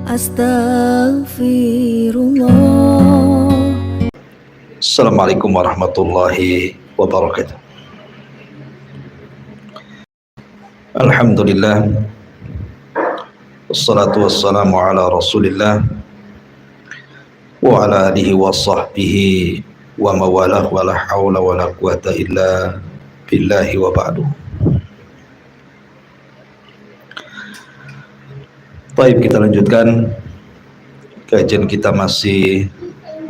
Astaghfirullah. Assalamualaikum warahmatullahi wabarakatuh. Alhamdulillah, wassalatu wassalamu ala rasulillah wa ala alihi wa sahbihi wa mawalah wa la hawla wa la quwata illa billahi wa ba'du. Baik, kita lanjutkan kajian kita, masih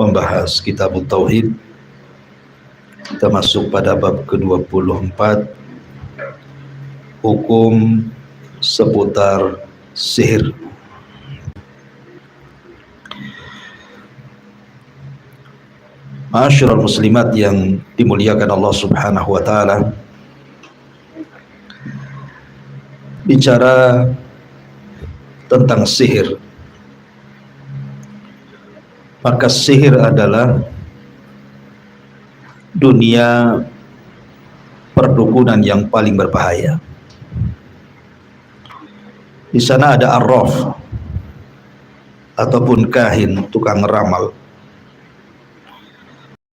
membahas kitab Tauhid. Kita masuk pada bab ke-24, hukum seputar sihir. Ma'asyiral muslimat yang dimuliakan Allah Subhanahu wa taala, bicara tentang sihir, maka sihir adalah dunia perdukunan yang paling berbahaya. Di sana ada arraf ataupun kahin, tukang ramal,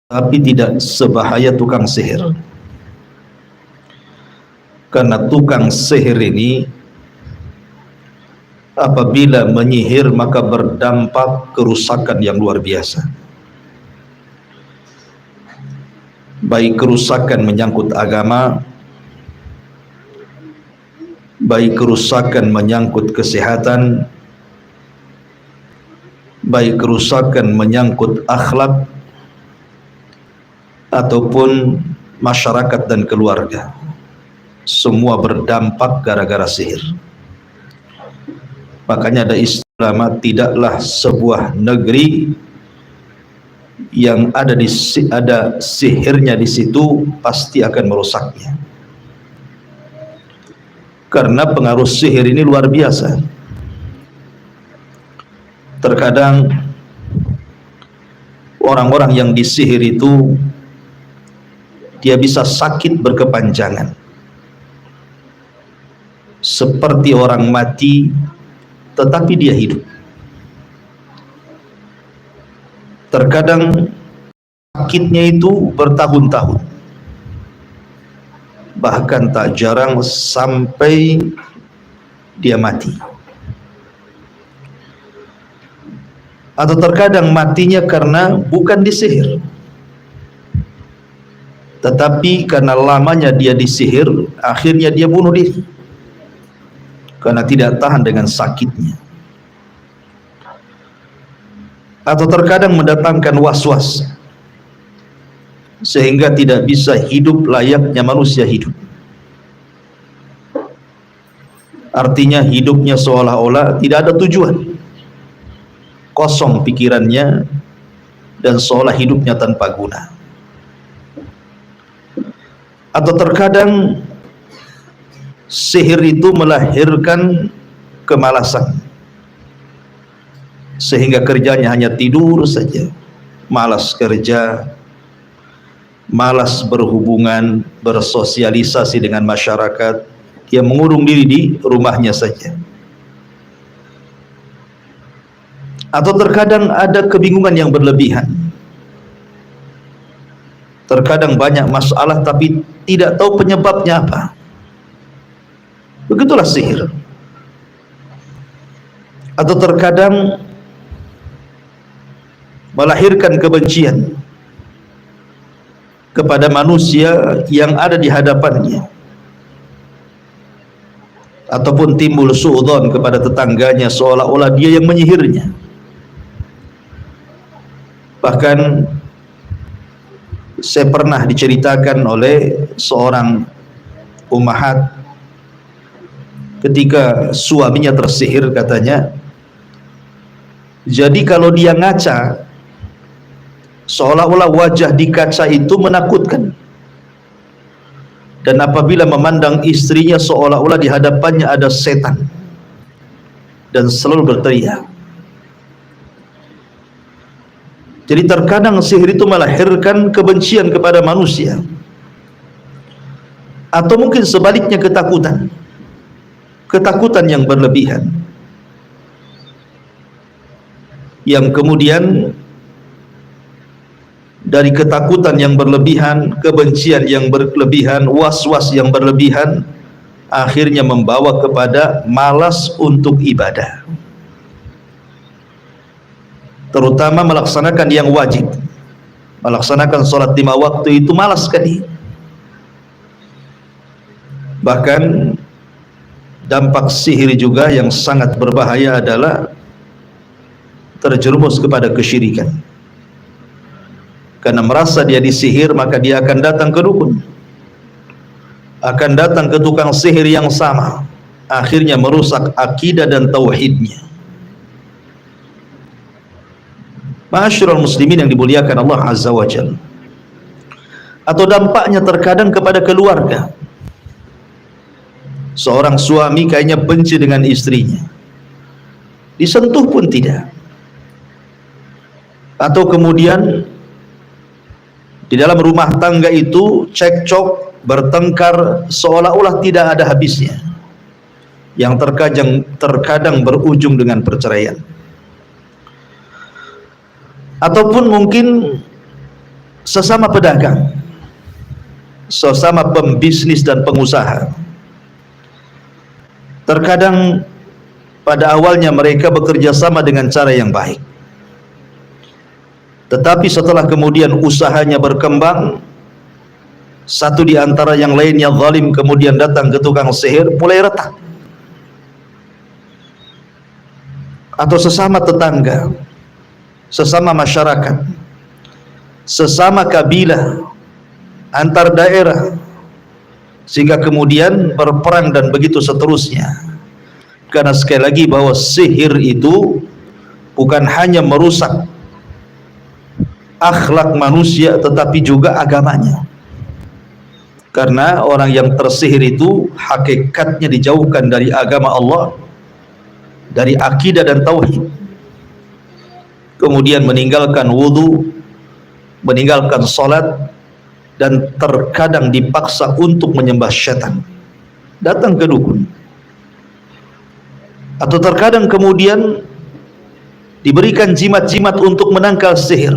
tapi tidak sebahaya tukang sihir. Karena tukang sihir ini apabila menyihir maka berdampak kerusakan yang luar biasa. Baik kerusakan menyangkut agama, baik kerusakan menyangkut kesehatan, baik kerusakan menyangkut akhlak, ataupun masyarakat dan keluarga. Semua berdampak gara-gara sihir. Makanya ada istilah, tidaklah sebuah negeri yang ada sihirnya di situ pasti akan merusaknya. Karena pengaruh sihir ini luar biasa. Terkadang orang-orang yang disihir itu dia bisa sakit berkepanjangan, seperti orang mati tetapi dia hidup. Terkadang sakitnya itu bertahun-tahun, bahkan tak jarang sampai dia mati. Atau terkadang matinya karena bukan disihir, tetapi karena lamanya dia disihir, akhirnya dia bunuh diri karena tidak tahan dengan sakitnya. Atau terkadang mendatangkan was-was sehingga tidak bisa hidup layaknya manusia hidup. Artinya hidupnya seolah-olah tidak ada tujuan, kosong pikirannya, dan seolah hidupnya tanpa guna. Atau terkadang sihir itu melahirkan kemalasan, sehingga kerjanya hanya tidur saja, malas kerja, malas berhubungan, bersosialisasi dengan masyarakat. Dia mengurung diri di rumahnya saja. Atau terkadang ada kebingungan yang berlebihan. Terkadang banyak masalah tapi tidak tahu penyebabnya apa. Begitulah sihir. Atau terkadang melahirkan kebencian kepada manusia yang ada di hadapannya, ataupun timbul suudzon kepada tetangganya seolah-olah dia yang menyihirnya. Bahkan saya pernah diceritakan oleh seorang ummahat, ketika suaminya tersihir, katanya, jadi kalau dia ngaca, seolah-olah wajah di kaca itu menakutkan, dan apabila memandang istrinya seolah-olah di hadapannya ada setan, dan selalu berteriak. Jadi terkadang sihir itu melahirkan kebencian kepada manusia, atau mungkin sebaliknya ketakutan yang berlebihan. yang kemudian dari ketakutan yang berlebihan, kebencian yang berlebihan, was-was yang berlebihan, akhirnya membawa kepada malas untuk ibadah, terutama melaksanakan yang wajib. Melaksanakan sholat 5 waktu itu malas sekali. Bahkan dampak sihir juga yang sangat berbahaya adalah terjerumus kepada kesyirikan. Karena merasa dia disihir, maka dia akan datang ke dukun, akan datang ke tukang sihir yang sama, akhirnya merusak akidah dan tauhidnya. Ma'asyiral muslimin yang dimuliakan Allah Azza wa Jalla. Atau dampaknya terkadang kepada keluarga. Seorang suami kayaknya benci dengan istrinya, disentuh pun tidak. Atau kemudian di dalam rumah tangga itu cekcok, bertengkar, seolah-olah tidak ada habisnya, yang terkadang berujung dengan perceraian. Ataupun mungkin sesama pedagang, sesama pembisnis dan pengusaha, terkadang pada awalnya mereka bekerja sama dengan cara yang baik, tetapi setelah kemudian usahanya berkembang, satu di antara yang lainnya zalim, kemudian datang ke tukang sihir, mulai retak. Atau sesama tetangga, sesama masyarakat, sesama kabilah, antar daerah, sehingga kemudian berperang dan begitu seterusnya. Karena sekali lagi bahwa sihir itu bukan hanya merusak akhlak manusia, tetapi juga agamanya. Karena orang yang tersihir itu hakikatnya dijauhkan dari agama Allah, dari akidah dan tauhid, kemudian meninggalkan wudu, meninggalkan salat, dan terkadang dipaksa untuk menyembah syaitan, datang ke dukun. Atau terkadang kemudian diberikan jimat-jimat untuk menangkal sihir,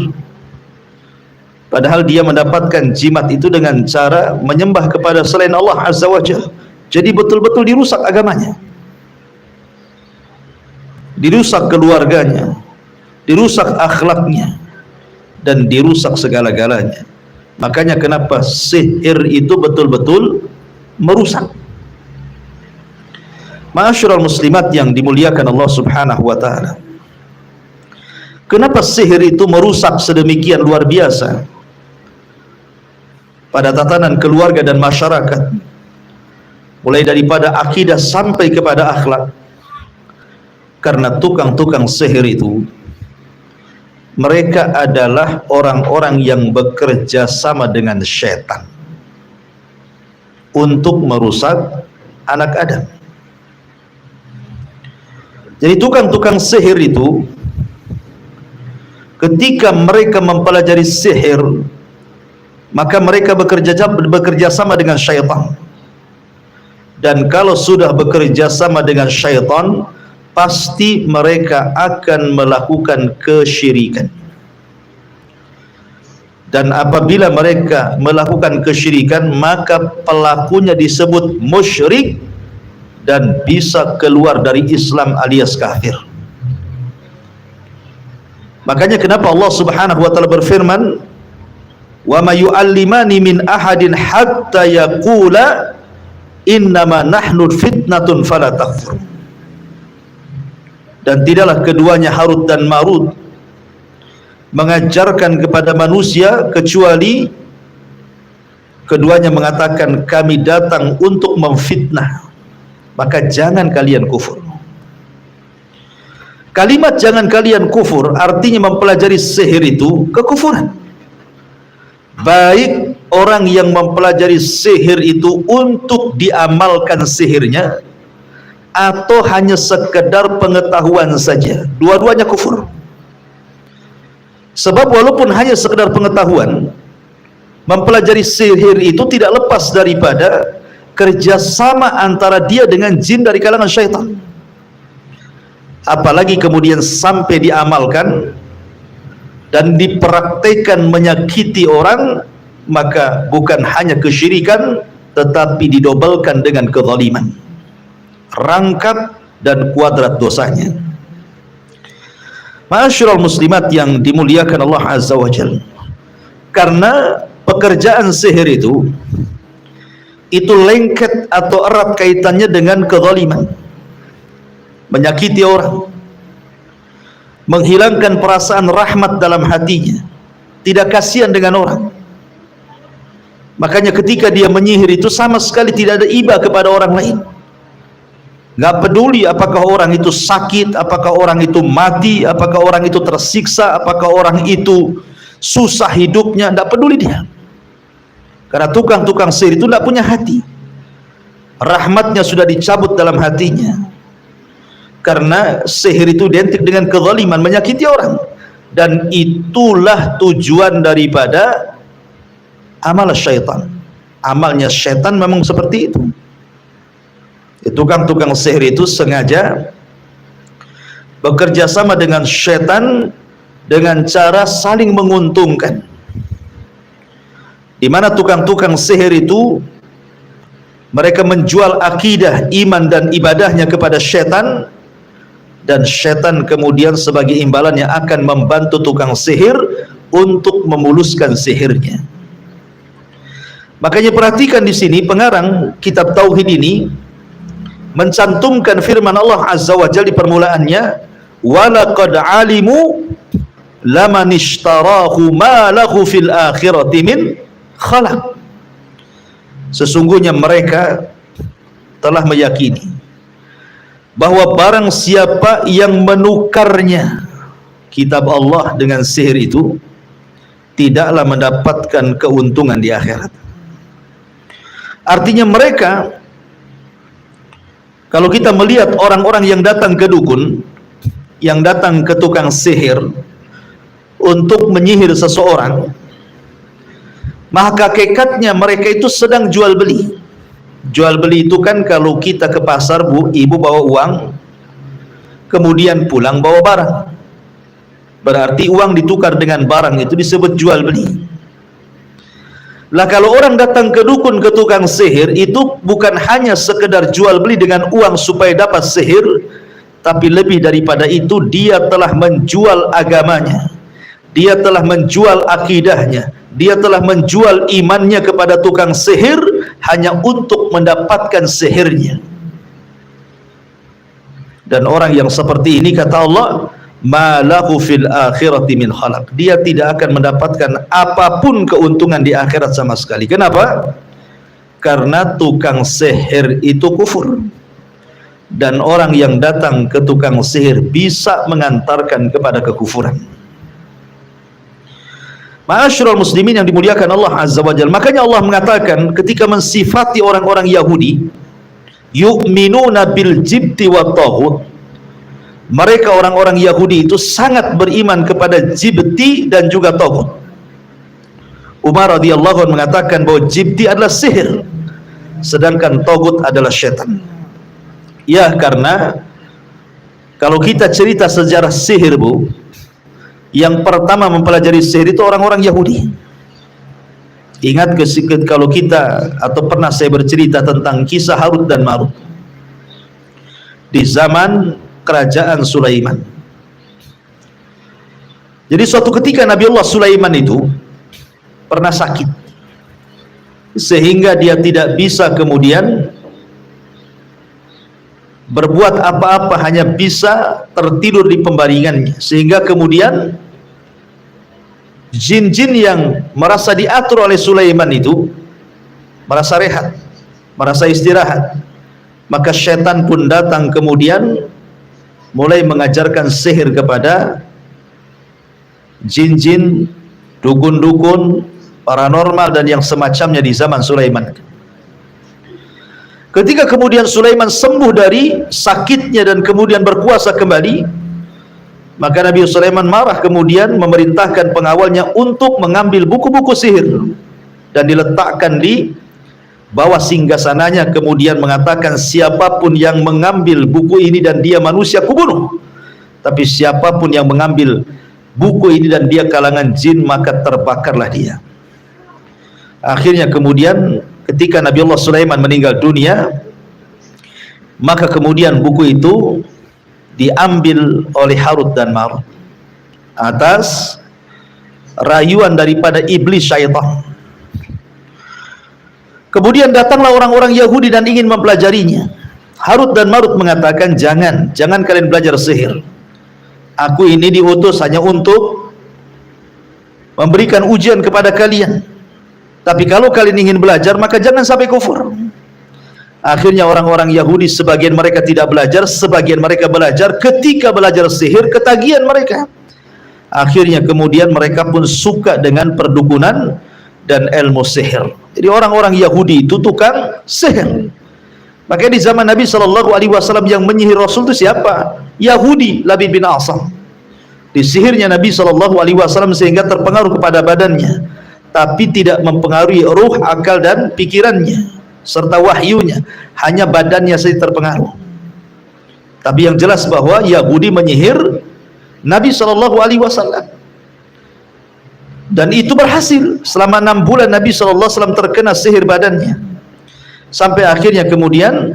padahal dia mendapatkan jimat itu dengan cara menyembah kepada selain Allah Azza wa Jalla. Jadi betul-betul dirusak agamanya, dirusak keluarganya, dirusak akhlaknya, dan dirusak segala-galanya. Makanya kenapa sihir itu betul-betul merusak. Ma'asyiral muslimat yang dimuliakan Allah Subhanahu wa taala, kenapa sihir itu merusak sedemikian luar biasa pada tatanan keluarga dan masyarakat, mulai daripada akidah sampai kepada akhlak? Karena tukang-tukang sihir itu mereka adalah orang-orang yang bekerja sama dengan syaitan untuk merusak anak Adam. Jadi tukang-tukang sihir itu ketika mereka mempelajari sihir, maka mereka bekerja sama dengan syaitan. Dan kalau sudah bekerja sama dengan syaitan, pasti mereka akan melakukan kesyirikan. Dan apabila mereka melakukan kesyirikan, maka pelakunya disebut musyrik dan bisa keluar dari Islam alias kafir. Makanya kenapa Allah Subhanahu wa taala berfirman, "Wa ma yu'allimani min ahadin hatta yaqula innama nahnu fitnatun fala takfur." Dan tidaklah keduanya Harut dan Marut mengajarkan kepada manusia kecuali keduanya mengatakan, kami datang untuk memfitnah, maka jangan kalian kufur. Kalimat jangan kalian kufur artinya mempelajari sihir itu kekufuran. Baik orang yang mempelajari sihir itu untuk diamalkan sihirnya, atau hanya sekedar pengetahuan saja, dua-duanya kufur. Sebab walaupun hanya sekedar pengetahuan, mempelajari sihir itu tidak lepas daripada kerjasama antara dia dengan jin dari kalangan syaitan. apalagi kemudian sampai diamalkan dan dipraktekkan menyakiti orang, maka bukan hanya kesyirikan tetapi didobelkan dengan kezaliman, rangkap dan kuadrat dosanya. Ma'asyiral muslimat yang dimuliakan Allah Azza wa Jalla, karena pekerjaan sihir itu lengket atau erat kaitannya dengan kezaliman, menyakiti orang, menghilangkan perasaan rahmat dalam hatinya, tidak kasihan dengan orang. Makanya ketika dia menyihir itu sama sekali tidak ada iba kepada orang lain. Gak peduli apakah orang itu sakit, apakah orang itu mati, apakah orang itu tersiksa, apakah orang itu susah hidupnya, tidak peduli dia. Karena tukang-tukang sihir itu tidak punya hati, rahmatnya sudah dicabut dalam hatinya. Karena sihir itu identik dengan kezaliman, menyakiti orang, dan itulah tujuan daripada amal syaitan. Amalnya syaitan memang seperti itu. Tukang-tukang sihir itu sengaja bekerja sama dengan syaitan dengan cara saling menguntungkan, di mana tukang-tukang sihir itu mereka menjual akidah, iman dan ibadahnya kepada syaitan, dan syaitan kemudian sebagai imbalannya akan membantu tukang sihir untuk memuluskan sihirnya. Makanya perhatikan di sini pengarang kitab tauhid ini mencantumkan firman Allah Azza wa Jalla di permulaannya, walaqad alimu laman ishtarahu ma lahu fil akhirati min khalaq. Sesungguhnya mereka telah meyakini bahwa barang siapa yang menukarnya kitab Allah dengan sihir itu tidaklah mendapatkan keuntungan di akhirat. Artinya mereka, kalau kita melihat orang-orang yang datang ke dukun, yang datang ke tukang sihir untuk menyihir seseorang, maka hakikatnya mereka itu sedang jual beli. Jual beli itu kan kalau kita ke pasar, Bu, ibu bawa uang, kemudian pulang bawa barang, berarti uang ditukar dengan barang, itu disebut jual beli. Lah kalau orang datang ke dukun, ke tukang sihir, itu bukan hanya sekedar jual beli dengan uang supaya dapat sihir, tapi lebih daripada itu dia telah menjual agamanya, dia telah menjual akidahnya, dia telah menjual imannya kepada tukang sihir hanya untuk mendapatkan sihirnya. Dan orang yang seperti ini, kata Allah, ma lahu fil akhirati min khalaq, dia tidak akan mendapatkan apapun keuntungan di akhirat sama sekali. Kenapa? Karena tukang sihir itu kufur, dan orang yang datang ke tukang sihir bisa mengantarkan kepada kekufuran. Ma'asyiral muslimin yang dimuliakan Allah Azza wa Jalla, makanya Allah mengatakan ketika mensifati orang-orang Yahudi, yu'minuna bil jibti wa taghut, mereka orang-orang Yahudi itu sangat beriman kepada jibti dan juga taghut. Umar radhiyallahu anhu mengatakan bahwa jibti adalah sihir, sedangkan taghut adalah syaitan. Ya, karena kalau kita cerita sejarah sihir, Bu, yang pertama mempelajari sihir itu orang-orang Yahudi. Ingat kalau kita, atau pernah saya bercerita tentang kisah Harut dan Marut di zaman kerajaan Sulaiman. Jadi suatu ketika Nabi Allah Sulaiman itu pernah sakit, sehingga dia tidak bisa kemudian berbuat apa-apa, hanya bisa tertidur di pembaringannya, sehingga kemudian jin-jin yang merasa diatur oleh Sulaiman itu merasa rehat, merasa istirahat. Maka syaitan pun datang kemudian mulai mengajarkan sihir kepada jin-jin, dukun-dukun, paranormal dan yang semacamnya di zaman Sulaiman. Ketika kemudian Sulaiman sembuh dari sakitnya dan kemudian berkuasa kembali, maka Nabi Sulaiman marah, kemudian memerintahkan pengawalnya untuk mengambil buku-buku sihir dan diletakkan di bawah singgasananya, kemudian mengatakan, siapapun yang mengambil buku ini dan dia manusia, kubunuh. Tapi siapapun yang mengambil buku ini dan dia kalangan jin, maka terbakarlah dia. Akhirnya kemudian ketika Nabi Allah Sulaiman meninggal dunia, maka kemudian buku itu diambil oleh Harut dan Marut atas rayuan daripada iblis syaitan. Kemudian datanglah orang-orang Yahudi dan ingin mempelajarinya. Harut dan Marut mengatakan, jangan kalian belajar sihir. Aku ini diutus hanya untuk memberikan ujian kepada kalian. Tapi kalau kalian ingin belajar, maka jangan sampai kufur. Akhirnya orang-orang Yahudi, sebagian mereka tidak belajar, sebagian mereka belajar. Ketika belajar sihir, ketagihan mereka. Akhirnya kemudian mereka pun suka dengan perdukunan dan ilmu sihir. Jadi orang-orang Yahudi itu tukang sihir. Makanya di zaman Nabi SAW yang menyihir Rasul itu siapa? Yahudi, Labid bin Asam. Disihirnya Nabi SAW sehingga terpengaruh kepada badannya, tapi tidak mempengaruhi ruh, akal dan pikirannya serta wahyunya, hanya badannya saja terpengaruh. Tapi yang jelas bahwa Yahudi menyihir Nabi SAW, dan itu berhasil. Selama 6 bulan Nabi SAW terkena sihir badannya, sampai akhirnya kemudian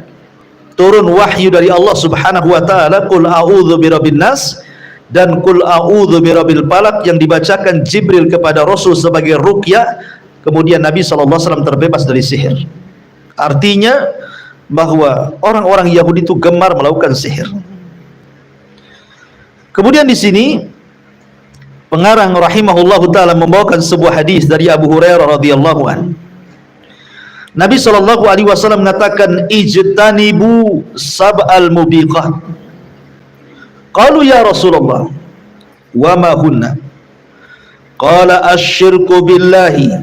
turun wahyu dari Allah Subhanahu wa taala, qul a'udzu birabbin nas dan qul a'udzu birabbil falaq, yang dibacakan Jibril kepada Rasul sebagai ruqyah. Kemudian Nabi SAW terbebas dari sihir. Artinya bahwa orang-orang Yahudi itu gemar melakukan sihir. Kemudian di sini pengarang rahimahullahu taala membawakan sebuah hadis dari Abu Hurairah radhiyallahu an. Nabi SAW mengatakan, ijtanibu sab'al mubiqat. Qalu ya Rasulullah, wa ma hunna? Qala asyirku billahi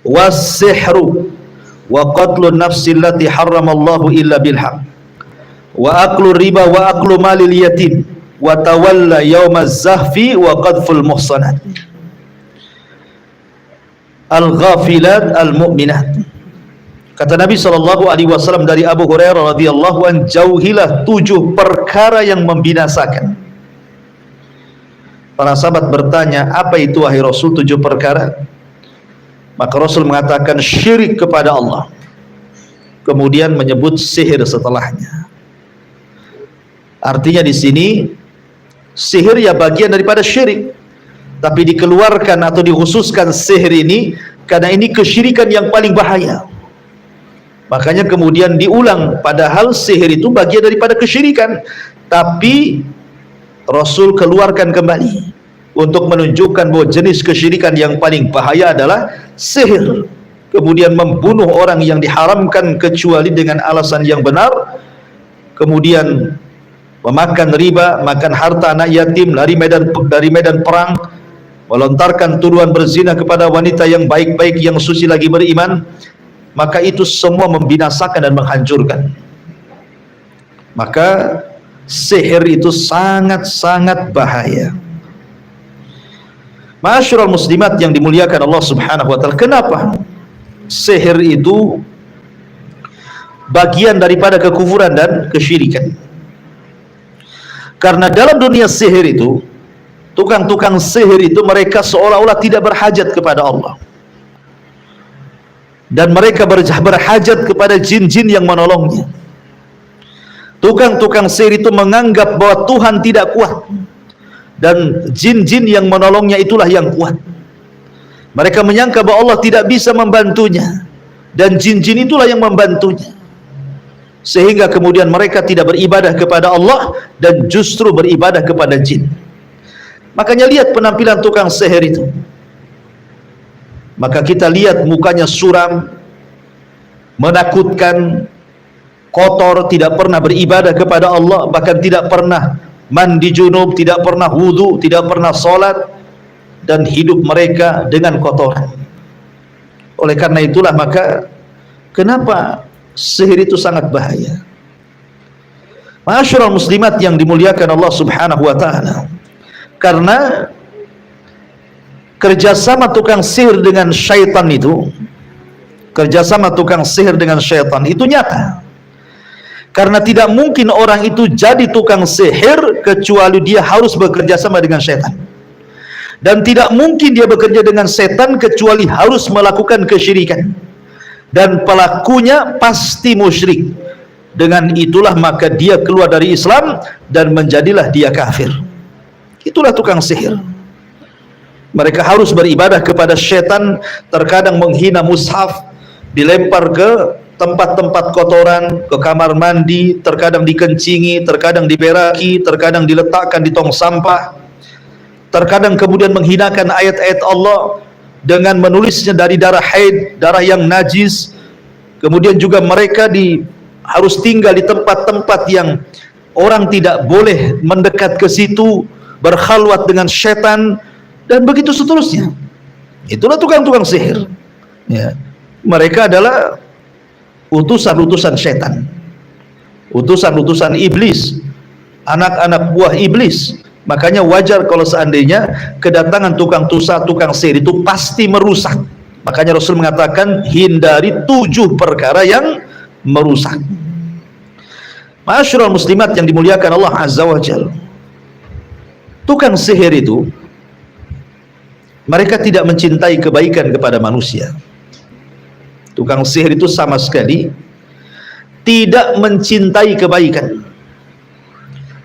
was-sihru wa qatlun nafsi allati harramallahu illa bilhaq wa aklu riba wa aklu malil yatim wa tawalla yawmaz zahfi wa qadful muhsanat al-ghafilat al-mu'minat. Kata Nabi SAW dari Abu Hurairah radhiyallahu an, jauhilah 7 perkara yang membinasakan. Para sahabat bertanya, apa itu wahai Rasul 7 perkara? Maka Rasul mengatakan syirik kepada Allah, kemudian menyebut sihir setelahnya. Artinya di sini sihir ya bagian daripada syirik, tapi dikeluarkan atau dikhususkan sihir ini karena ini kesyirikan yang paling bahaya. Makanya kemudian diulang, padahal sihir itu bagian daripada kesyirikan, tapi Rasul keluarkan kembali untuk menunjukkan bahwa jenis kesyirikan yang paling bahaya adalah sihir. Kemudian membunuh orang yang diharamkan kecuali dengan alasan yang benar, kemudian memakan riba, makan harta anak yatim, lari dari medan perang, melontarkan tuduhan berzina kepada wanita yang baik-baik, yang suci lagi beriman. Maka itu semua membinasakan dan menghancurkan. Maka sihir itu sangat-sangat bahaya. Ma'asyiral muslimat yang dimuliakan Allah Subhanahu wa taala, kenapa sihir itu bagian daripada kekufuran dan kesyirikan? Karena dalam dunia sihir itu, tukang-tukang sihir itu mereka seolah-olah tidak berhajat kepada Allah, dan mereka berhajat kepada jin-jin yang menolongnya. Tukang-tukang sihir itu menganggap bahwa Tuhan tidak kuat, dan jin-jin yang menolongnya itulah yang kuat. Mereka menyangka bahwa Allah tidak bisa membantunya, dan jin-jin itulah yang membantunya. Sehingga kemudian mereka tidak beribadah kepada Allah, dan justru beribadah kepada jin. Makanya lihat penampilan tukang sihir itu. Maka kita lihat mukanya suram, menakutkan, kotor, tidak pernah beribadah kepada Allah, bahkan tidak pernah mandi junub, tidak pernah wudu, tidak pernah sholat, dan hidup mereka dengan kotoran. Oleh karena itulah maka kenapa sihir itu sangat bahaya. Ma'asyiral muslimat yang dimuliakan Allah Subhanahu wa taala, karena kerjasama tukang sihir dengan syaitan itu, kerjasama tukang sihir dengan syaitan itu nyata. Karena tidak mungkin orang itu jadi tukang sihir kecuali dia harus bekerja sama dengan setan. Dan tidak mungkin dia bekerja dengan setan kecuali harus melakukan kesyirikan. Dan pelakunya pasti musyrik. Dengan itulah maka dia keluar dari Islam dan menjadilah dia kafir. Itulah tukang sihir. Mereka harus beribadah kepada setan, terkadang menghina mushaf, dilempar ke tempat-tempat kotoran, ke kamar mandi, terkadang dikencingi, terkadang diberaki, terkadang diletakkan di tong sampah, terkadang kemudian menghinakan ayat-ayat Allah dengan menulisnya dari darah haid, darah yang najis. Kemudian juga mereka harus tinggal di tempat-tempat yang orang tidak boleh mendekat ke situ, berkhalwat dengan setan, dan begitu seterusnya. Itulah tukang-tukang sihir. Ya. Mereka adalah utusan-utusan setan, utusan-utusan iblis, anak-anak buah iblis. Makanya wajar kalau seandainya kedatangan tukang sihir itu pasti merusak. Makanya Rasul mengatakan hindari 7 perkara yang merusak. Ma'asyiral muslimat yang dimuliakan Allah Azza wa Jalla, tukang sihir itu mereka tidak mencintai kebaikan kepada manusia. Tukang sihir itu sama sekali tidak mencintai kebaikan,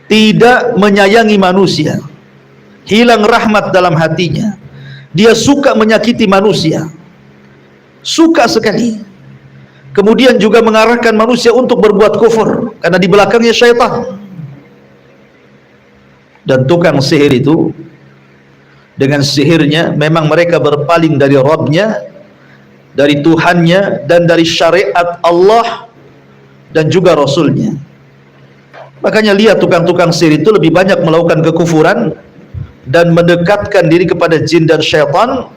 tidak menyayangi manusia, hilang rahmat dalam hatinya. Dia suka menyakiti manusia, suka sekali. Kemudian juga mengarahkan manusia untuk berbuat kufur karena di belakangnya syaitan. Dan tukang sihir itu dengan sihirnya memang mereka berpaling dari Rabbnya, dari Tuhannya, dan dari syariat Allah dan juga Rasulnya. Makanya lihat tukang-tukang sihir itu lebih banyak melakukan kekufuran dan mendekatkan diri kepada jin dan syaitan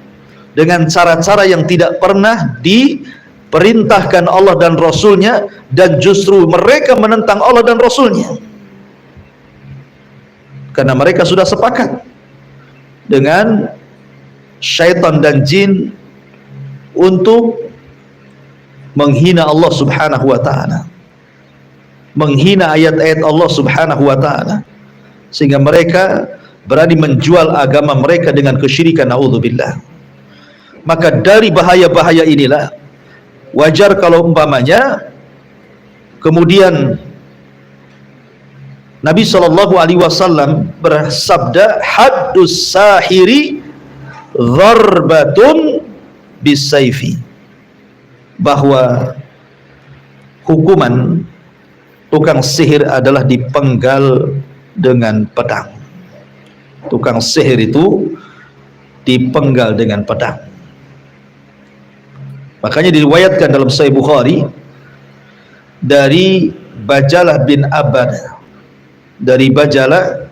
dengan cara-cara yang tidak pernah diperintahkan Allah dan Rasulnya, dan justru mereka menentang Allah dan Rasulnya karena mereka sudah sepakat dengan syaitan dan jin untuk menghina Allah subhanahu wa ta'ala, menghina ayat-ayat Allah subhanahu wa ta'ala, sehingga mereka berani menjual agama mereka dengan kesyirikan. Na'udzubillah. Maka dari bahaya-bahaya inilah wajar kalau umpamanya kemudian Nabi SAW bersabda, haddus sahiri dharbatun bisayfi, bahwa hukuman tukang sihir adalah dipenggal dengan pedang. Tukang sihir itu dipenggal dengan pedang. Makanya diriwayatkan dalam Sahih Bukhari dari Bajalah bin Abadah, dari Bajalah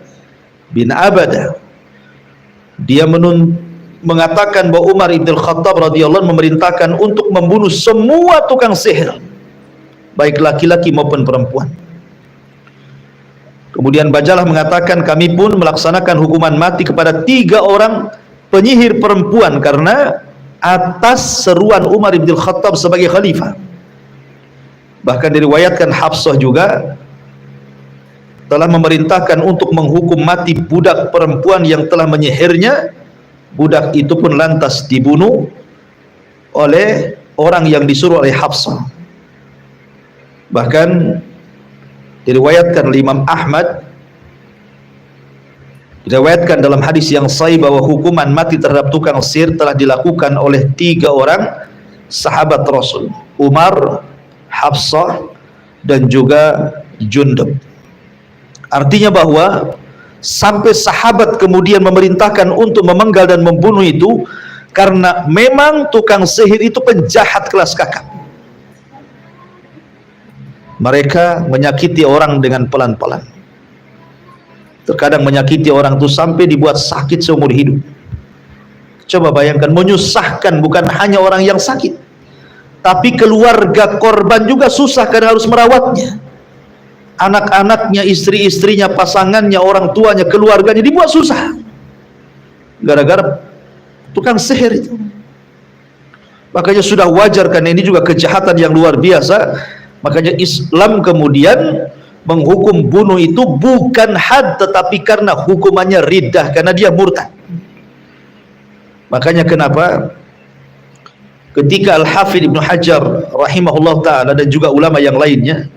bin Abadah, dia mengatakan bahwa Umar ibn Khattab radhiyallahu anhu memerintahkan untuk membunuh semua tukang sihir, baik laki-laki maupun perempuan. Kemudian Bajalah mengatakan, kami pun melaksanakan hukuman mati kepada 3 orang penyihir perempuan karena atas seruan Umar ibn Khattab sebagai khalifah. Bahkan diriwayatkan Hafsah juga telah memerintahkan untuk menghukum mati budak perempuan yang telah menyihirnya. Budak itu pun lantas dibunuh oleh orang yang disuruh oleh Hafsah. Bahkan diriwayatkan oleh Imam Ahmad, diriwayatkan dalam hadis yang sahih bahwa hukuman mati terhadap tukang sihir telah dilakukan oleh 3 orang sahabat Rasul, Umar, Hafsah, dan juga Jundub. Artinya bahwa sampai sahabat kemudian memerintahkan untuk memenggal dan membunuh itu karena memang tukang sihir itu penjahat kelas kakap. Mereka menyakiti orang dengan pelan-pelan. Terkadang menyakiti orang itu sampai dibuat sakit seumur hidup. Coba bayangkan, menyusahkan bukan hanya orang yang sakit, tapi keluarga korban juga susah karena harus merawatnya. Anak-anaknya, istri-istrinya, pasangannya, orang tuanya, keluarganya dibuat susah gara-gara tukang sihir itu. Makanya sudah wajar, karena ini juga kejahatan yang luar biasa. Makanya Islam kemudian menghukum bunuh itu bukan had, tetapi karena hukumannya riddah, karena dia murtad. Makanya kenapa ketika Al-Hafidh Ibnu Hajar rahimahullah ta'ala dan juga ulama yang lainnya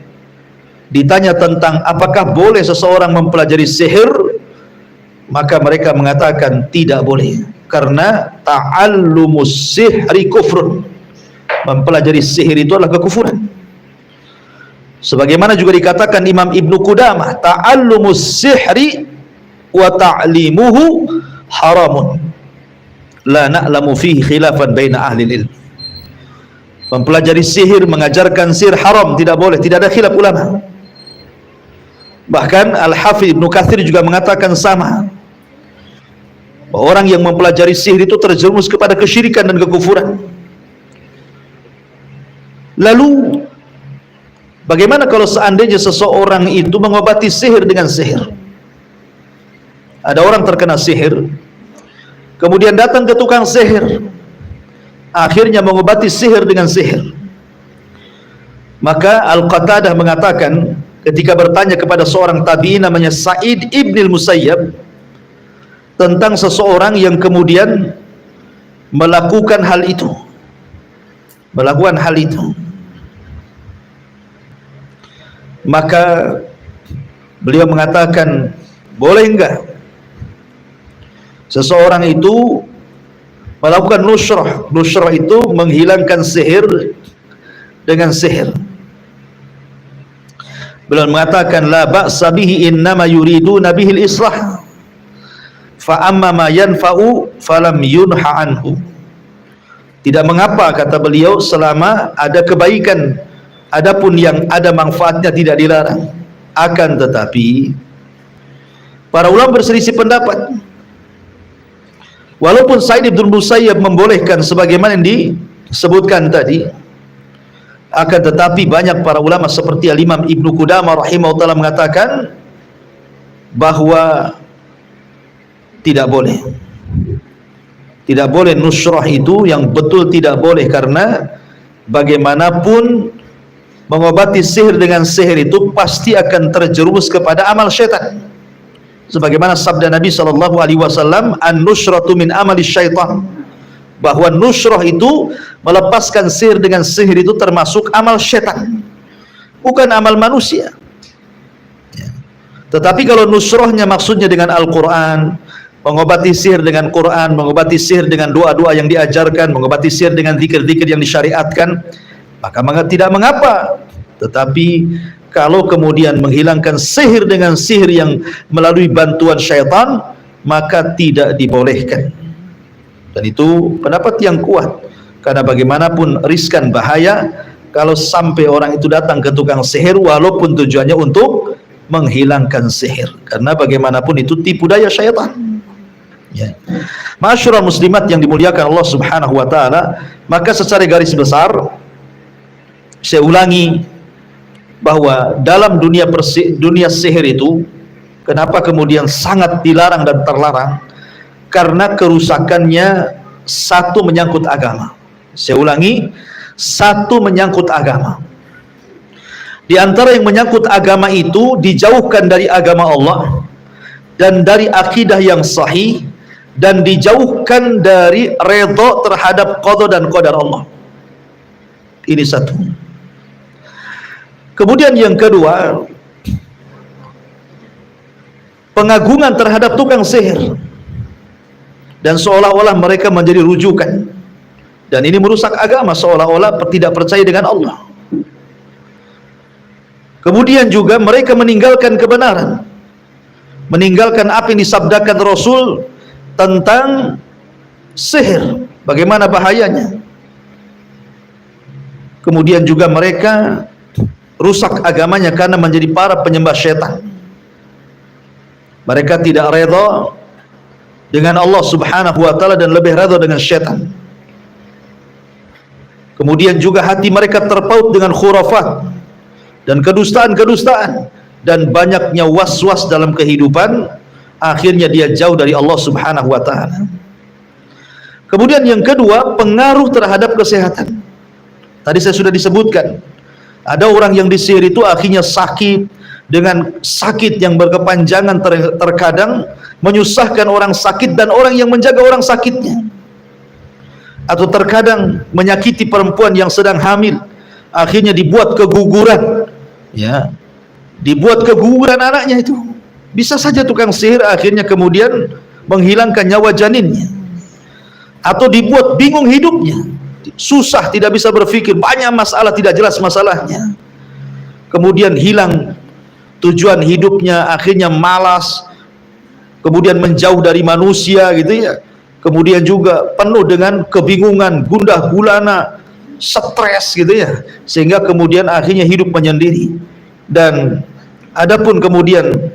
ditanya tentang apakah boleh seseorang mempelajari sihir, maka mereka mengatakan tidak boleh, karena ta'allumus sihri kufrun, mempelajari sihir itu adalah kekufuran. Sebagaimana juga dikatakan Imam Ibnu Qudamah, ta'allumus sihri wa ta'limuhu haramun la na'lamu fihi khilafan baina ahli ilm. Mempelajari sihir, mengajarkan sihir haram, tidak boleh, tidak ada khilaf ulama. Bahkan Al-Hafidh Ibnu Katsir juga mengatakan sama, bahwa orang yang mempelajari sihir itu terjerumus kepada kesyirikan dan kekufuran. Lalu bagaimana kalau seandainya seseorang itu mengobati sihir dengan sihir? Ada orang terkena sihir, kemudian datang ke tukang sihir, akhirnya mengobati sihir dengan sihir. Maka Al-Qatadah mengatakan ketika bertanya kepada seorang tabi'in namanya Sa'id ibn al-Musayyab tentang seseorang yang kemudian melakukan hal itu, maka beliau mengatakan, boleh enggak seseorang itu melakukan nusrah? Nusrah itu menghilangkan sihir dengan sihir. Beliau mengatakan, la ba'sa bihi innama yuriduna bihil islah fa amma ma yanfa'u falam yunha anhu. Tidak mengapa, kata beliau, selama ada kebaikan, adapun yang ada manfaatnya tidak dilarang. Akan tetapi para ulama berselisih pendapat. Walaupun Sa'id ibn Musayyab membolehkan sebagaimana yang disebutkan tadi, akan tetapi banyak para ulama seperti Imam Ibnu Qudamah rahimahullah mengatakan bahwa tidak boleh. Tidak boleh nusrah itu, yang betul tidak boleh, karena bagaimanapun mengobati sihir dengan sihir itu pasti akan terjerumus kepada amal syaitan. Sebagaimana sabda Nabi SAW, an-nusratu min amali syaitan, bahwa nusrah itu melepaskan sihir dengan sihir itu termasuk amal syaitan, bukan amal manusia. Tetapi kalau nusrahnya maksudnya dengan Al-Quran, mengobati sihir dengan Quran, mengobati sihir dengan doa-doa yang diajarkan, mengobati sihir dengan zikir-zikir yang disyariatkan, maka tidak mengapa. Tetapi kalau kemudian menghilangkan sihir dengan sihir yang melalui bantuan syaitan, maka tidak dibolehkan. Dan itu pendapat yang kuat, karena bagaimanapun riskan, bahaya kalau sampai orang itu datang ke tukang sihir walaupun tujuannya untuk menghilangkan sihir, karena bagaimanapun itu tipu daya syaitan. Ya. Ma'asyiral muslimat yang dimuliakan Allah Subhanahu wa taala, maka secara garis besar saya ulangi bahwa dalam dunia sihir itu, kenapa kemudian sangat dilarang dan terlarang? Karena kerusakannya satu menyangkut agama. Saya ulangi, satu menyangkut agama. Di antara yang menyangkut agama itu dijauhkan dari agama Allah dan dari akidah yang sahih, dan dijauhkan dari redha terhadap qada dan qadar Allah. Ini satu. Kemudian yang kedua, pengagungan terhadap tukang sihir, dan seolah-olah mereka menjadi rujukan, dan ini merusak agama, seolah-olah tidak percaya dengan Allah. Kemudian juga mereka meninggalkan kebenaran, meninggalkan apa yang disabdakan Rasul tentang sihir, bagaimana bahayanya. Kemudian juga mereka rusak agamanya karena menjadi para penyembah syaitan. Mereka tidak redha dengan Allah Subhanahu wa taala dan lebih redha dengan syaitan. Kemudian juga hati mereka terpaut dengan khurafat dan kedustaan-kedustaan, dan banyaknya was-was dalam kehidupan, akhirnya dia jauh dari Allah Subhanahu wa taala. Kemudian yang kedua, pengaruh terhadap kesehatan. Tadi saya sudah disebutkan, ada orang yang disihir itu akhirnya sakit, dengan sakit yang berkepanjangan, terkadang menyusahkan orang sakit dan orang yang menjaga orang sakitnya, atau terkadang menyakiti perempuan yang sedang hamil, akhirnya dibuat keguguran, ya, dibuat keguguran anaknya. Itu bisa saja tukang sihir akhirnya kemudian menghilangkan nyawa janinnya, atau dibuat bingung hidupnya, susah, tidak bisa berpikir, banyak masalah, tidak jelas masalahnya, kemudian hilang tujuan hidupnya, akhirnya malas, kemudian menjauh dari manusia gitu ya, kemudian juga penuh dengan kebingungan, gundah gulana, stres gitu ya, sehingga kemudian akhirnya hidup menyendiri. Dan adapun kemudian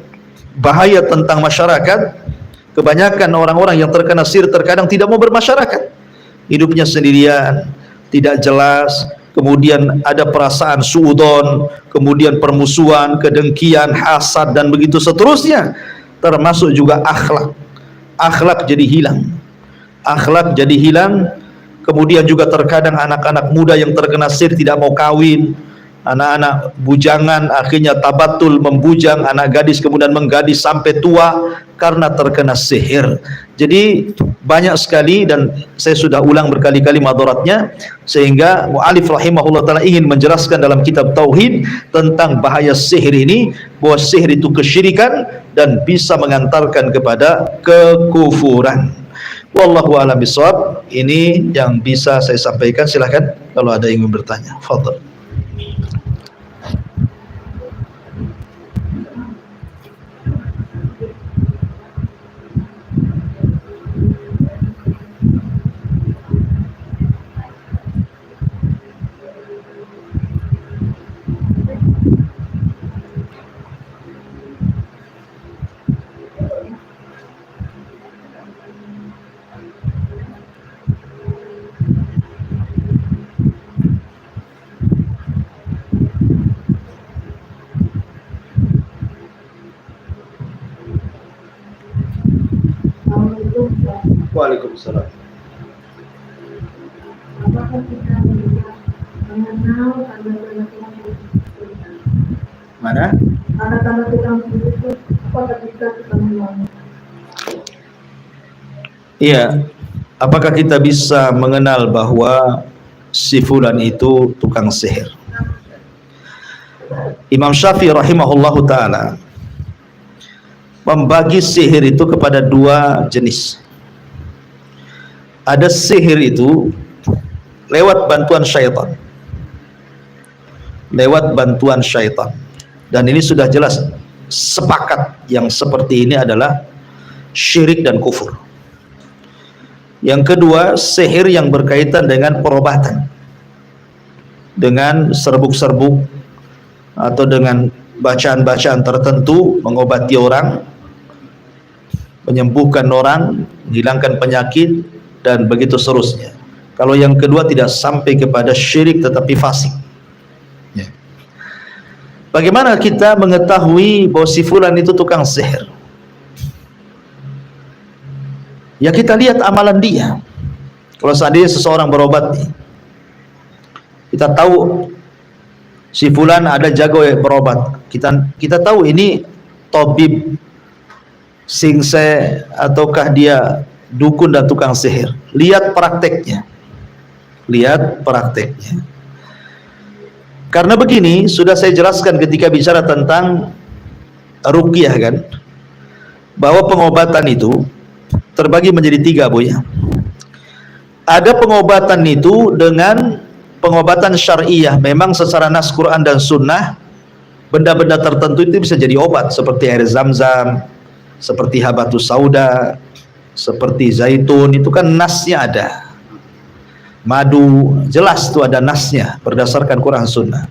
bahaya tentang masyarakat, kebanyakan orang-orang yang terkena sihir terkadang tidak mau bermasyarakat, hidupnya sendirian, tidak jelas, kemudian ada perasaan suudzon, kemudian permusuhan, kedengkian, hasad, dan begitu seterusnya. Termasuk juga akhlak jadi hilang, kemudian juga terkadang anak-anak muda yang terkena sihir tidak mau kawin, anak-anak bujangan akhirnya tabatul, membujang, anak gadis kemudian menggadis sampai tua karena terkena sihir. Jadi banyak sekali, dan saya sudah ulang berkali-kali madaratnya, sehingga mu'alif rahimahullah ta'ala ingin menjelaskan dalam kitab Tauhid tentang bahaya sihir ini, bahwa sihir itu kesyirikan dan bisa mengantarkan kepada kekufuran. Wallahu a'lam bishawab. Ini yang bisa saya sampaikan. Silahkan kalau ada yang ingin bertanya. Fadhal. Waalaikumsalam. Apakah kita bisa mengenal tanda-tanda tukang sihir? Mana? Tanda-tanda tukang sihir itu apakah bisa kita mengenal? Iya. Apakah kita bisa mengenal bahwa si fulan itu tukang sihir? Imam Syafi'i rahimahullahu ta'ala membagi sihir itu kepada dua jenis. Ada sihir itu lewat bantuan syaitan, dan ini sudah jelas sepakat, yang seperti ini adalah syirik dan kufur. Yang kedua, sihir yang berkaitan dengan perobatan, dengan serbuk-serbuk atau dengan bacaan-bacaan tertentu, mengobati orang, menyembuhkan orang, menghilangkan penyakit, dan begitu seterusnya. Kalau yang kedua tidak sampai kepada syirik tetapi fasik. Ya. Bagaimana kita mengetahui bahwa si fulan itu tukang sihir? Ya kita lihat amalan dia. Kalau seandainya seseorang berobat nih, kita tahu si fulan ada jago ya berobat. Kita tahu ini tabib singse ataukah dia dukun dan tukang sihir. Lihat prakteknya. Karena begini, sudah saya jelaskan ketika bicara tentang ruqyah kan, bahwa pengobatan itu terbagi menjadi tiga, Bu ya. Ada pengobatan itu dengan pengobatan syariah, memang secara nas Quran dan sunnah benda-benda tertentu itu bisa jadi obat, seperti air zam-zam, seperti habatus sauda, seperti zaitun, itu kan nasnya ada. Madu, jelas itu ada nasnya berdasarkan Quran Sunnah.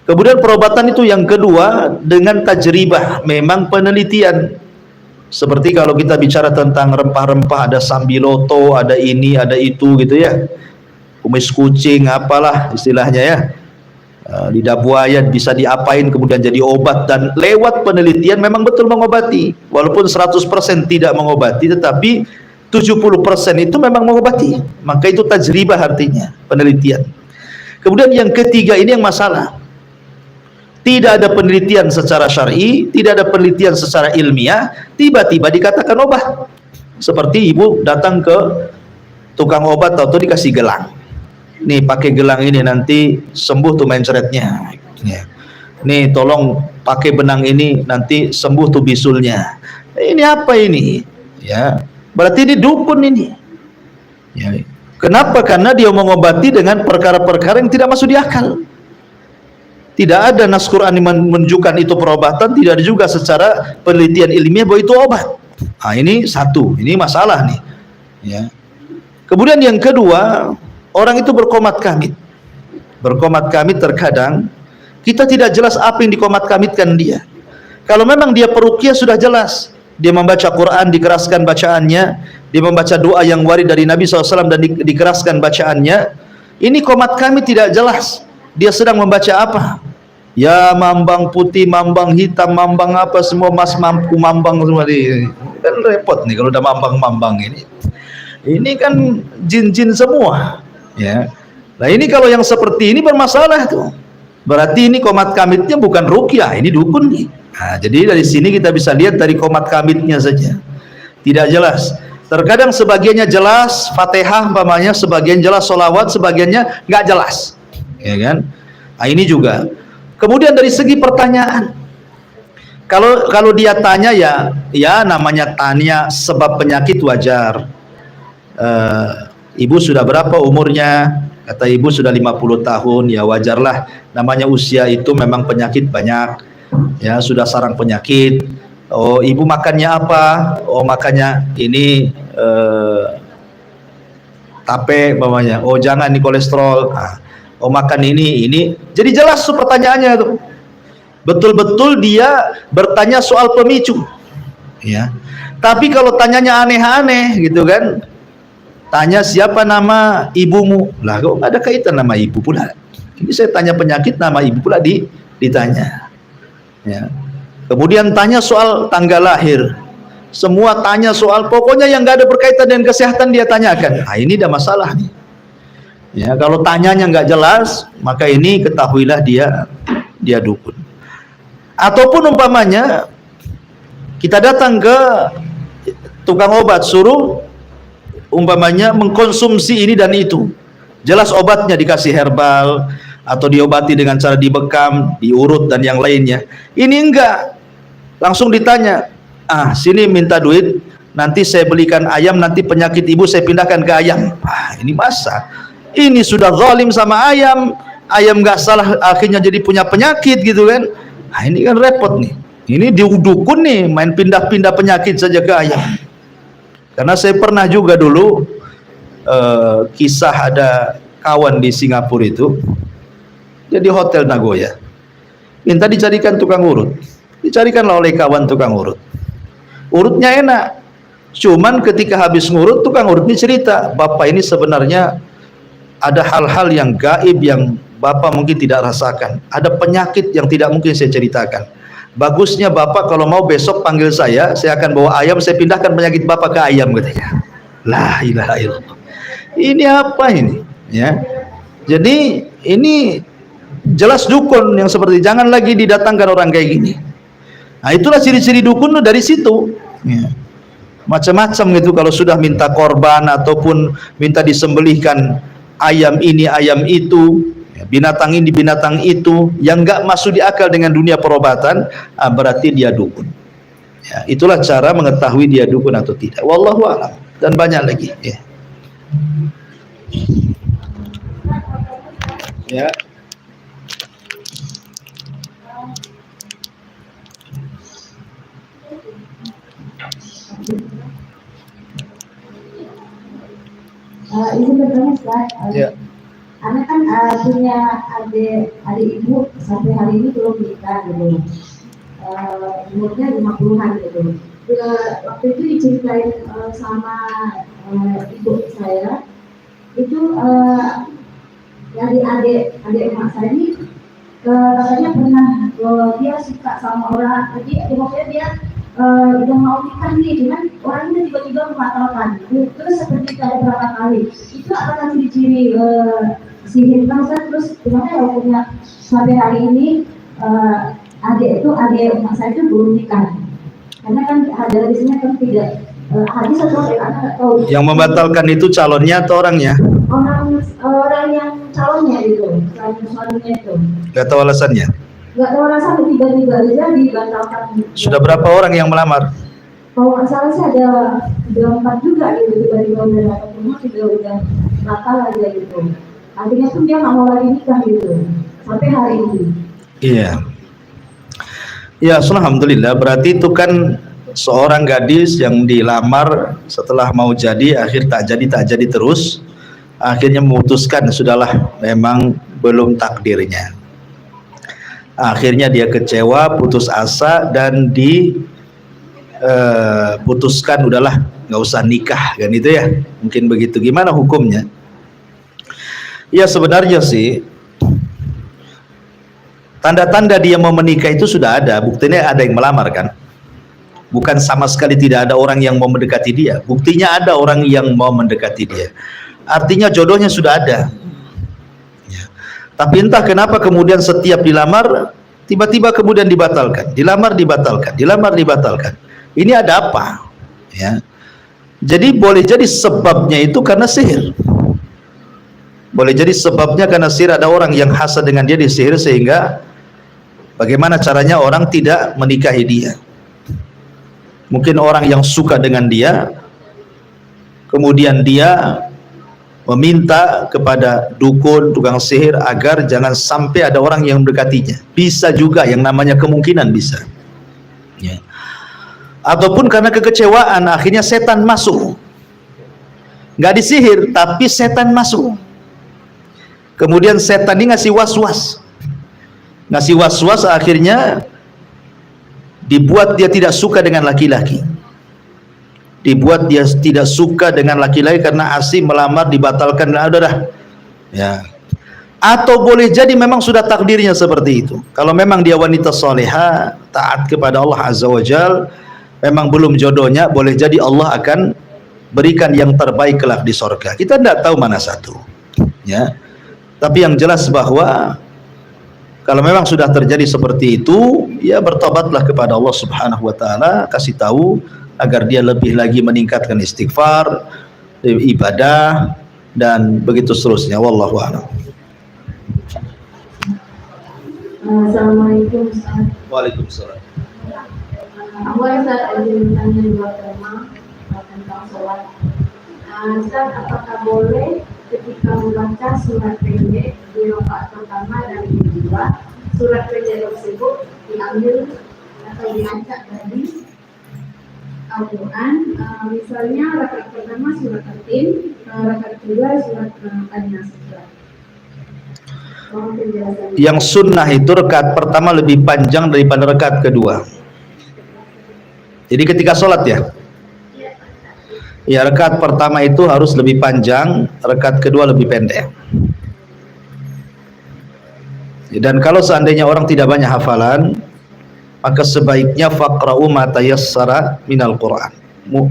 Kemudian perobatan itu yang kedua dengan tajribah, memang penelitian. Seperti kalau kita bicara tentang rempah-rempah, ada sambiloto, ada ini, ada itu gitu ya, kumis kucing, apalah istilahnya ya, lidah buaya bisa diapain kemudian jadi obat, dan lewat penelitian memang betul mengobati. Walaupun 100% tidak mengobati, tetapi 70% itu memang mengobati. Maka itu tajribah, artinya penelitian. Kemudian yang ketiga ini yang masalah. tidak ada penelitian secara syar'i, tidak ada penelitian secara ilmiah, tiba-tiba dikatakan obat. Seperti ibu datang ke tukang obat atau dikasih gelang. Nih pakai gelang ini nanti sembuh tuh mencretnya. Ya. Nih tolong pakai benang ini nanti sembuh tuh bisulnya. Ini apa ini? Ya, berarti ini dukun ini. Ya. Kenapa? Karena dia mengobati dengan perkara-perkara yang tidak masuk di akal. Tidak ada nas Quran yang menunjukkan itu perobatan, tidak ada juga secara penelitian ilmiah bahwa itu obat. Nah, ini satu, ini masalah nih. Ya. Kemudian yang kedua, orang itu berkomat kamit. Berkomat kamit terkadang kita tidak jelas apa yang dikomat kamitkan dia. Kalau memang dia peruqyah sudah jelas, dia membaca Quran dikeraskan bacaannya, dia membaca doa yang warid dari Nabi SAW dan dikeraskan bacaannya. Ini komat kamit tidak jelas. Dia sedang membaca apa? Ya mambang putih, mambang hitam, mambang apa semua, mas mampu mambang semua ini. Kan repot nih kalau udah mambang-mambang ini. Ini kan jin-jin semua. Ya. Nah ini kalau yang seperti ini bermasalah tuh. Berarti ini komat kamitnya bukan ruqyah, ini dukun nih. Nah, jadi dari sini kita bisa lihat dari komat kamitnya saja. Tidak jelas. Terkadang sebagiannya jelas, Fatihah umpamanya, sebagian jelas sholawat, sebagiannya nggak jelas. Ya kan? Nah, ini juga. Kemudian dari segi pertanyaan. Kalau dia tanya ya namanya tanya sebab penyakit wajar. Ibu sudah berapa umurnya? Kata ibu sudah 50 tahun, ya wajarlah, namanya usia itu memang penyakit banyak. Ya, sudah sarang penyakit. Oh, ibu makannya apa? Oh, makannya ini tape umpamanya. Oh, jangan nih kolesterol. Nah, oh, makan ini. Jadi jelas tuh pertanyaannya tuh. Betul-betul dia bertanya soal pemicu. Ya. Tapi kalau tanyanya aneh-aneh gitu kan. Tanya siapa nama ibumu? Lah kok ada kaitan nama ibu pula. Ini saya tanya penyakit, nama ibu pula ditanya. Ya. Kemudian tanya soal tanggal lahir. Semua tanya soal pokoknya yang nggak ada berkaitan dengan kesehatan dia tanyakan. Nah, ini ada masalah nih. Ya, kalau tanyanya nggak jelas, maka ini ketahuilah dia dukun. Ataupun umpamanya kita datang ke tukang obat, suruh umpamanya mengkonsumsi ini dan itu, jelas obatnya dikasih herbal atau diobati dengan cara dibekam, diurut dan yang lainnya. Ini enggak, langsung ditanya, sini minta duit, nanti saya belikan ayam, nanti penyakit ibu saya pindahkan ke ayam. Ini masa ini sudah zalim sama ayam enggak salah akhirnya jadi punya penyakit gitu kan. Ini kan repot nih, ini dukun nih main pindah-pindah penyakit saja ke ayam. Karena saya pernah juga dulu kisah ada kawan di Singapura itu, dia di Hotel Nagoya, minta dicarikan tukang urut, dicarikanlah oleh kawan tukang urut. Urutnya enak, cuman ketika habis ngurut tukang urut ini cerita, bapak ini sebenarnya ada hal-hal yang gaib yang bapak mungkin tidak rasakan, ada penyakit yang tidak mungkin saya ceritakan. Bagusnya bapak kalau mau besok panggil saya akan bawa ayam, saya pindahkan penyakit bapak ke ayam katanya. La ilaha illallah. Ini apa ini? Ya. Jadi ini jelas dukun yang seperti, jangan lagi didatangkan orang kayak gini. Nah, itulah ciri-ciri dukun dari situ. Ya. Macam-macam gitu, kalau sudah minta korban ataupun minta disembelihkan ayam ini, ayam itu, binatang ini, binatang itu, yang enggak masuk di akal dengan dunia perobatan, berarti dia dukun. Ya, itulah cara mengetahui dia dukun atau tidak. Wallahu a'lam. Dan banyak lagi. Ya. Ya. Izin bertanya, Ustaz. Ya. Anak kan punya adik ibu sampai hari ini belum nikah gitu. Umurnya 50-an gitu. Waktu itu diceritain sama ibu saya, itu dari adik emak saya ini katanya pernah dia suka sama orang, jadi maksudnya dia udah mau nikah nih, cuman orangnya tiba-tiba membatalkan. Terus seperti itu ada berapa kali. Itu apa ciri-ciri sihir kan, terus gimana ya hukumnya sampai hari ini adik emak saya itu belum nikah. Karena kan ada hadisnya kan tidak hadis atau anak nggak tahu. Yang membatalkan itu calonnya atau orangnya? Orang yang calonnya gitu, suaminya itu. Gak tahu alasannya. Gak tahu alasan, tiba-tiba aja dibatalkan. Sudah berapa orang yang melamar? Kalau nggak salah sih ada 4 juga gitu, tiba-tiba udah dapat rumah, udah batal aja gitu. Artinya tuh dia nggak mau lagi nikah gitu sampai hari ini. Iya. Ya, alhamdulillah. Berarti itu kan seorang gadis yang dilamar setelah mau jadi, akhir tak jadi terus. Akhirnya memutuskan sudahlah, memang belum takdirnya. Akhirnya dia kecewa, putus asa, dan putuskan udahlah nggak usah nikah kan, itu ya, mungkin begitu. Gimana hukumnya? Ya sebenarnya sih tanda-tanda dia mau menikah itu sudah ada, buktinya ada yang melamar kan, bukan sama sekali tidak ada orang yang mau mendekati dia, buktinya ada orang yang mau mendekati dia, artinya jodohnya sudah ada ya. Tapi entah kenapa kemudian setiap dilamar tiba-tiba kemudian dibatalkan, dilamar dibatalkan. Ini ada apa ya? Jadi boleh jadi sebabnya itu karena sihir, boleh jadi sebabnya karena sihir. Ada orang yang hasad dengan dia, disihir sehingga bagaimana caranya orang tidak menikahi dia. Mungkin orang yang suka dengan dia, kemudian dia meminta kepada dukun, tukang sihir agar jangan sampai ada orang yang mendekatinya. Bisa juga, yang namanya kemungkinan bisa ya. Ataupun karena kekecewaan akhirnya setan masuk, nggak disihir tapi setan masuk. Kemudian setan ini ngasih was-was, akhirnya dibuat dia tidak suka dengan laki-laki, karena asing melamar dibatalkan, udah ya. Atau boleh jadi memang sudah takdirnya seperti itu. Kalau memang dia wanita soleha, taat kepada Allah Azza wa Jal, memang belum jodohnya, boleh jadi Allah akan berikan yang terbaik kelak di sorga. Kita tidak tahu mana satu ya. Tapi yang jelas bahwa kalau memang sudah terjadi seperti itu, ya bertobatlah kepada Allah Subhanahu wa taala, kasih tahu agar dia lebih lagi meningkatkan istighfar, ibadah, dan begitu seterusnya. Wallahu a'lam. Assalamualaikum Ustaz. Waalaikumsalam. Aku Ustaz izin tanya 2 tema tentang sholat. Ustaz, apakah boleh ketika membaca surat pendek di rakaat pertama dan kedua, surat pendek tersebut diambil atau diangkat dari Al-Quran, misalnya rakaat pertama surat Al-Tin, rakaat kedua surat An-Nas. Yang sunnah itu rakaat pertama lebih panjang daripada rakaat kedua. Jadi ketika sholat ya rakaat pertama itu harus lebih panjang, rakaat kedua lebih pendek. Dan kalau seandainya orang tidak banyak hafalan, maka sebaiknya faqra'u ma tayassara minal Qur'an.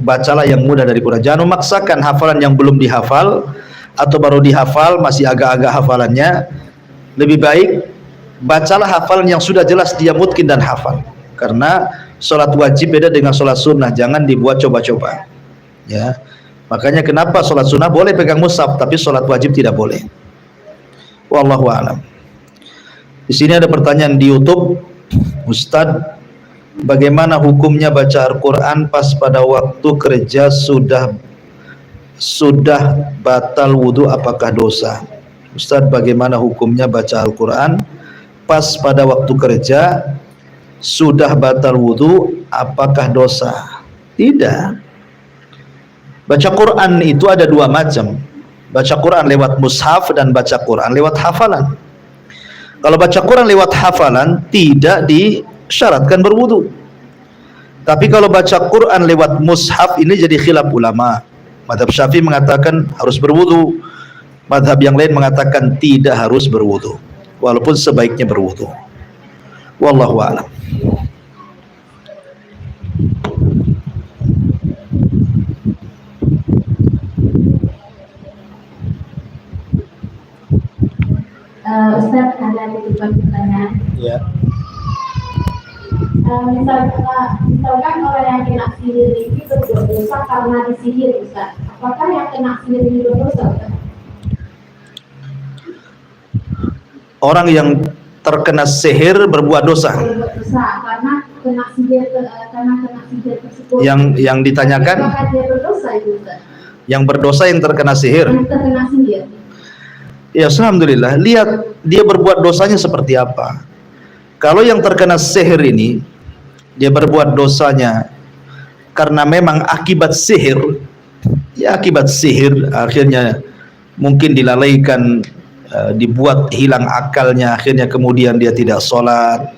Bacalah yang mudah dari Quran. Jangan memaksakan hafalan yang belum dihafal atau baru dihafal, masih agak-agak hafalannya. Lebih baik bacalah hafalan yang sudah jelas dia mungkin dan hafal. Karena sholat wajib beda dengan sholat sunnah, jangan dibuat coba-coba. Ya, makanya kenapa sholat sunnah boleh pegang mushaf, tapi sholat wajib tidak boleh. Wallahu a'lam. Di sini ada pertanyaan di YouTube, Ustadz, bagaimana hukumnya baca Al-Quran pas pada waktu kerja sudah batal wudhu, apakah dosa? Ustadz, bagaimana hukumnya baca Al-Quran pas pada waktu kerja sudah batal wudhu, apakah dosa? Tidak. Baca Quran itu ada 2 macam. Baca Quran lewat mushaf dan baca Quran lewat hafalan. Kalau baca Quran lewat hafalan tidak disyaratkan berwudu. Tapi kalau baca Quran lewat mushaf ini jadi khilaf ulama. Mazhab Syafi'i mengatakan harus berwudu. Mazhab yang lain mengatakan tidak harus berwudu, walaupun sebaiknya berwudu. Wallahu a'lam. Ustaz, ada mengajukan pertanyaan. Ya. Misalkan orang yang kena sihir itu berbuat dosa karena disihir, Ustaz. Apakah yang kena sihir ini berdosa, Ustaz? Orang yang terkena sihir berbuat dosa. Berbuat dosa karena kena sihir tersebut. Yang ditanyakan, apakah dia berdosa itu, Ustaz? Yang berdosa yang terkena sihir. Yang terkena sihir. Ya, alhamdulillah. Lihat dia berbuat dosanya seperti apa. Kalau yang terkena sihir ini, dia berbuat dosanya karena memang akibat sihir, ya akibat sihir akhirnya mungkin dilalaikan, dibuat hilang akalnya, akhirnya kemudian dia tidak sholat,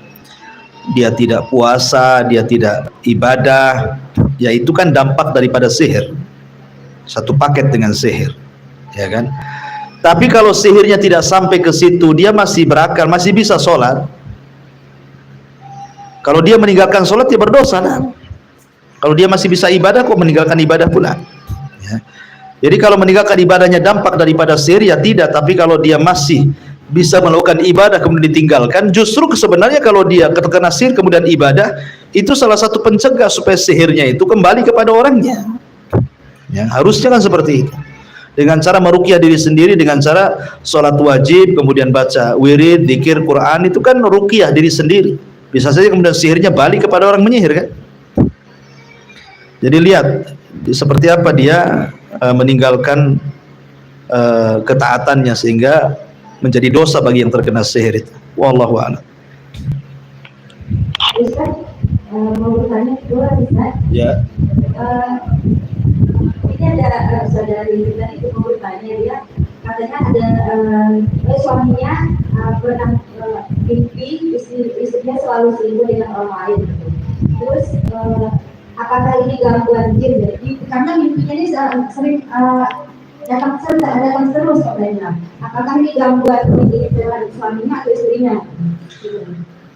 dia tidak puasa, dia tidak ibadah, ya itu kan dampak daripada sihir, satu paket dengan sihir, ya kan. Tapi kalau sihirnya tidak sampai ke situ, dia masih berakal, masih bisa sholat. Kalau dia meninggalkan sholat, dia berdosa. Nah. Kalau dia masih bisa ibadah, kok meninggalkan ibadah pula? Ya. Jadi kalau meninggalkan ibadahnya dampak daripada sihir, ya tidak. Tapi kalau dia masih bisa melakukan ibadah kemudian ditinggalkan, justru sebenarnya kalau dia terkena sihir kemudian ibadah, itu salah satu pencegah supaya sihirnya itu kembali kepada orangnya. Ya, harusnya kan seperti itu. Dengan cara meruqyah diri sendiri, dengan cara sholat wajib, kemudian baca wirid, dzikir, Quran, itu kan ruqyah diri sendiri. Bisa saja kemudian sihirnya balik kepada orang menyihir kan. Jadi lihat seperti apa dia meninggalkan ketaatannya sehingga menjadi dosa bagi yang terkena sihir itu. Wallahu a'lam. Ustaz, mau bertanya kedua, Ustaz. Ya. Ini ada saudari kita itu mau bertanya, dia katanya ada suaminya pernah mimpi istrinya selalu selingkuh dengan orang lain. Terus apakah ini gangguan jin? Jadi karena mimpinya ini sering datang terus katanya. Apakah ini gangguan dengan suaminya atau istrinya?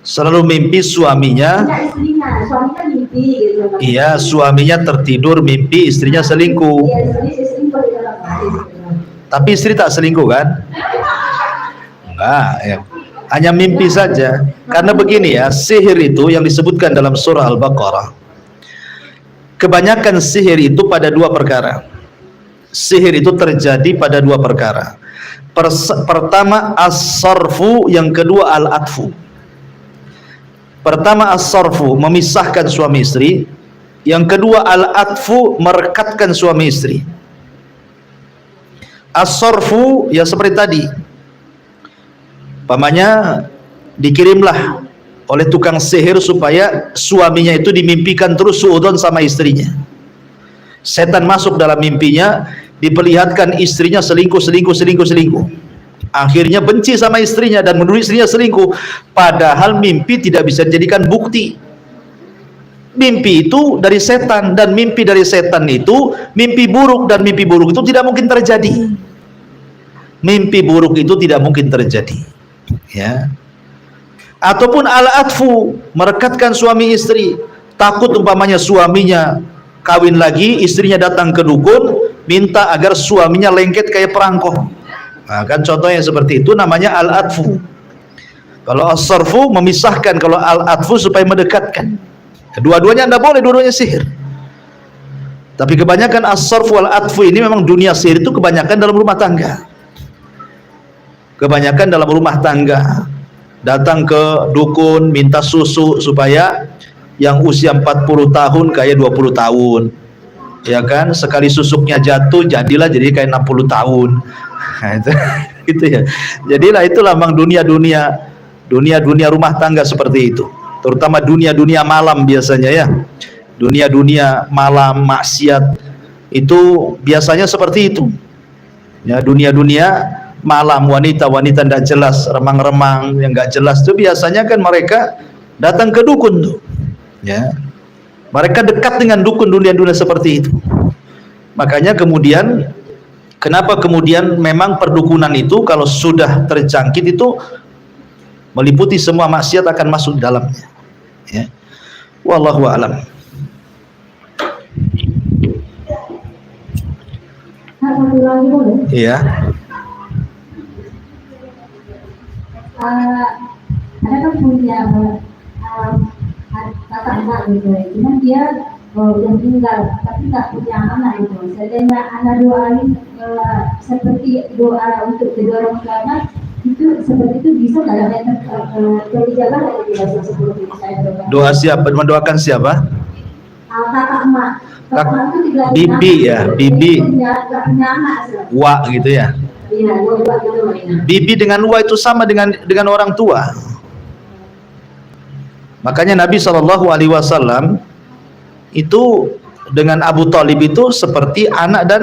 Selalu mimpi suaminya. Tidak, istrinya, suaminya mimpi gitu. Iya, suaminya tertidur mimpi istrinya selingkuh. Iya, selingkuh dengan orang lain. Tapi istri tak selingkuh kan? Enggak, ya. Hanya mimpi saja. Karena begini ya, sihir itu yang disebutkan dalam surah Al-Baqarah. Kebanyakan sihir itu pada dua perkara. Sihir itu terjadi pada dua perkara. Pertama as-sarfu, yang kedua al-atfu. Pertama as-sarfu, memisahkan suami istri. Yang kedua al-atfu, merekatkan suami istri. As-sarfu ya seperti tadi, pamannya dikirimlah oleh tukang sihir supaya suaminya itu dimimpikan terus suudzon sama istrinya. Setan masuk dalam mimpinya, diperlihatkan istrinya selingkuh. Akhirnya benci sama istrinya dan menuduh istrinya selingkuh, padahal mimpi tidak bisa dijadikan bukti. Mimpi itu dari setan, dan mimpi dari setan itu mimpi buruk, dan mimpi buruk itu tidak mungkin terjadi. Mimpi buruk itu tidak mungkin terjadi, ya. Ataupun al-atfu, merekatkan suami istri. Takut umpamanya suaminya kawin lagi, istrinya datang ke dukun minta agar suaminya lengket kayak perangko. Nah, kan contohnya seperti itu, namanya al-atfu. Kalau as-sarfu memisahkan, kalau al-atfu supaya mendekatkan. Dua-duanya anda boleh, dua-duanya sihir. Tapi kebanyakan as-sarfu wal-atfu ini memang dunia sihir itu kebanyakan dalam rumah tangga. Kebanyakan dalam rumah tangga. Datang ke dukun minta susu supaya yang usia 40 tahun kayak 20 tahun. Ya kan, sekali susuknya jatuh jadilah jadi kayak 60 tahun. Nah, itu ya. Jadilah itulah memang dunia rumah tangga seperti itu. Terutama dunia malam biasanya ya. Dunia malam maksiat itu biasanya seperti itu. Ya, dunia malam, wanita tidak jelas, remang-remang yang nggak jelas itu biasanya kan mereka datang ke dukun tuh, ya. Mereka dekat dengan dukun, dunia seperti itu. Makanya kemudian kenapa kemudian memang perdukunan itu kalau sudah terjangkit itu meliputi semua maksiat akan masuk di dalamnya, ya. Wallahu a'lam. Satu lagi boleh? Iya. gitu. Cuman dia udah meninggal, tapi nggak punya anak itu. Seandainya anak doain seperti doa untuk kedua orang tuanya, itu seperti itu bisa nggak ada yang terjaga dari biasa seperti saya doa. Doa siapa? Mendoakan siapa? Kakak emak. Kakak emak itu tidak Bibi ya, bibi. Nggak punya anak. Wa gitu ya. Iya, dua gitu mainnya. Bibi dengan wa itu sama dengan orang tua. Makanya Nabi SAW itu dengan Abu Thalib itu seperti anak dan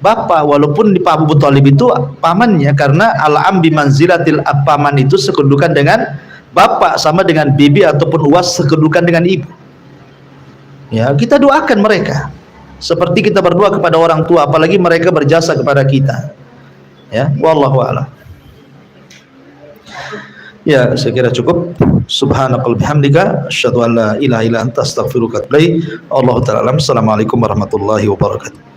bapak, walaupun di Abu Thalib itu pamannya, karena al-am bi manzilatil paman itu sekedudukan dengan bapak, sama dengan bibi ataupun uwas sekedudukan dengan ibu. Ya, kita doakan mereka seperti kita berdoa kepada orang tua, apalagi mereka berjasa kepada kita. Ya, wallahu a'lam. Ya, saya kira cukup. Subhanakal bihamdika asyhadu an la ilaha illa anta astaghfiruka wa atubu ilaik. Allahu ta'ala alam. Assalamualaikum warahmatullahi wabarakatuh.